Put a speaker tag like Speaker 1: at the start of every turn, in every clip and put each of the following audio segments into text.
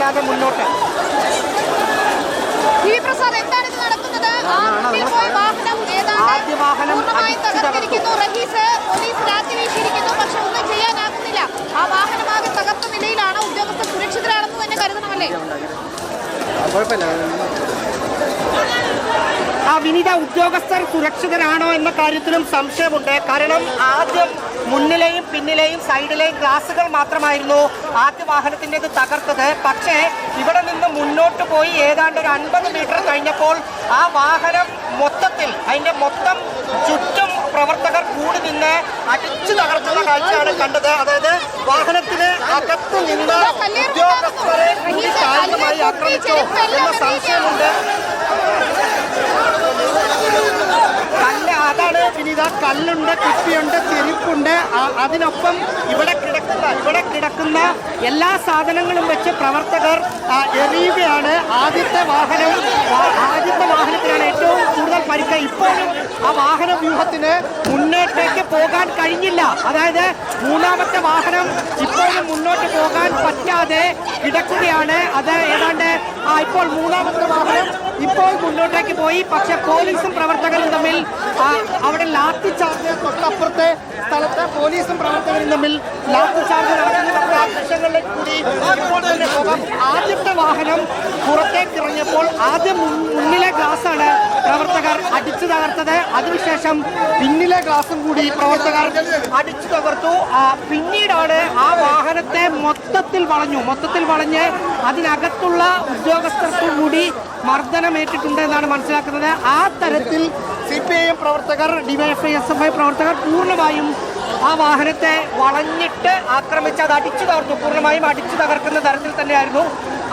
Speaker 1: ഇല്ലാതെ മുന്നോട്ട്. ആദ്യ വാഹനം വിനീത, ഉദ്യോഗസ്ഥർ സുരക്ഷിതരാണോ എന്ന കാര്യത്തിലും സംശയമുണ്ട്. കാരണം ആദ്യം മുന്നിലെയും പിന്നിലെയും സൈഡിലെയും ഗ്ലാസുകൾ മാത്രമായിരുന്നു ആദ്യ വാഹനത്തിൻ്റെത് തകർത്തത്. പക്ഷേ ഇവിടെ നിന്ന് മുന്നോട്ട് പോയി ഏതാണ്ട് ഒരു 50 മീറ്റർ കഴിഞ്ഞപ്പോൾ ആ വാഹനം മൊത്തത്തിൽ അതിൻ്റെ മൊത്തം ചുറ്റും പ്രവർത്തകർ കൂടി നിന്ന് അടിച്ചു തകർക്കുന്ന കാഴ്ചയാണ് കണ്ടത്. അതായത് വാഹനത്തിന് അകത്ത് നിന്ന് ഉദ്യോഗസ്ഥരെ കൂടി കായികമായി ആക്രമിച്ചോ എന്ന സംശയമുണ്ട്. അതാണ് വിനീത, കല്ലുണ്ട്, കുപ്പിയുണ്ട്, ചെരുപ്പുണ്ട്. അതിനൊപ്പം ഇവിടെ കിടക്കുന്ന എല്ലാ സാധനങ്ങളും വെച്ച് പ്രവർത്തകർ എറിയുകയാണ്. ആദ്യത്തെ വാഹനത്തിനാണ് ഏറ്റവും കൂടുതൽ പരിക്ക്. ഇപ്പോഴും ആ വാഹന വ്യൂഹത്തിന് മുന്നോട്ടേക്ക് പോകാൻ കഴിഞ്ഞില്ല. അതായത് മൂന്നാമത്തെ വാഹനം ഇപ്പോഴും മുന്നോട്ട് പോകാൻ പറ്റാതെ കിടക്കുകയാണ്. അത് ഏതാണ്ട് ഇപ്പോൾ മൂന്നാമത്തെ വാഹനം ഇപ്പോൾ മുന്നോട്ടേക്ക് പോയി. പക്ഷെ പോലീസും പ്രവർത്തകരും തമ്മിൽ അവിടെ ലാത്തി ചാർജ്, തൊട്ടപ്പുറത്തെ സ്ഥലത്ത് പോലീസും പ്രവർത്തകരും തമ്മിൽ ലാത്തി ചാർജ് നടക്കുന്ന ദൃശ്യങ്ങളിലേക്ക് കൂടി ഇപ്പോൾ തന്നെ പോകാം. ആദ്യത്തെ വാഹനം പുറത്തേക്ക് ഇറങ്ങിയപ്പോൾ ആദ്യം മുന്നിലെ ഗ്ലാസ്സാണ് പ്രവർത്തകർ അടിച്ചു തകർത്തത്. അതിനുശേഷം പിന്നിലെ ഗ്ലാസും കൂടി പ്രവർത്തകർ അടിച്ചു തകർത്തു. പിന്നീടാണ് ആ വാഹനത്തെ മൊത്തത്തിൽ വളഞ്ഞ് അതിനകത്തുള്ള ഉദ്യോഗസ്ഥർക്കും കൂടി മർദ്ദനമേറ്റിട്ടുണ്ട് എന്നാണ് മനസ്സിലാക്കുന്നത്. ആ തരത്തിൽ CPIM പ്രവർത്തകർ, DYFI, SFI പ്രവർത്തകർ പൂർണ്ണമായും ആ വാഹനത്തെ വളഞ്ഞിട്ട് ആക്രമിച്ച് അത് പൂർണ്ണമായും അടിച്ചു തകർക്കുന്ന തരത്തിൽ തന്നെയായിരുന്നു.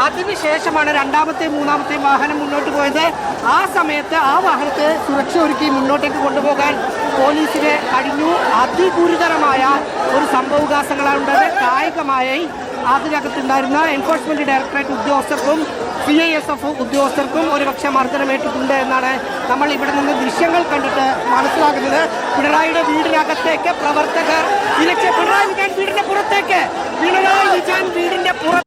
Speaker 1: അതിനുശേഷമാണ് രണ്ടാമത്തെയും മൂന്നാമത്തെയും വാഹനം മുന്നോട്ട് പോയത്. ആ സമയത്ത് ആ വാഹനത്തെ സുരക്ഷ ഒരുക്കി മുന്നോട്ടേക്ക് കൊണ്ടുപോകാൻ പോലീസിന് കഴിഞ്ഞു. അതിഗുരുതരമായ ഒരു സംഭവവികാസങ്ങളാണ് ഉണ്ടായത്. കായികമായി അതിനകത്തുണ്ടായിരുന്ന എൻഫോഴ്സ്മെന്റ് ഡയറക്ടറേറ്റ് ഉദ്യോഗസ്ഥർക്കും CISF ഉദ്യോഗസ്ഥർക്കും ഒരുപക്ഷെ മർദ്ദനമേറ്റിട്ടുണ്ട് എന്നാണ് നമ്മൾ ഇവിടെ നിന്ന് ദൃശ്യങ്ങൾ കണ്ടിട്ട് മനസ്സിലാക്കുന്നത്. പിണറായിയുടെ വീടിനകത്തേക്ക് പ്രവർത്തകർ പിണറായി വിജയൻ വീടിന്റെ പുറത്തേക്ക്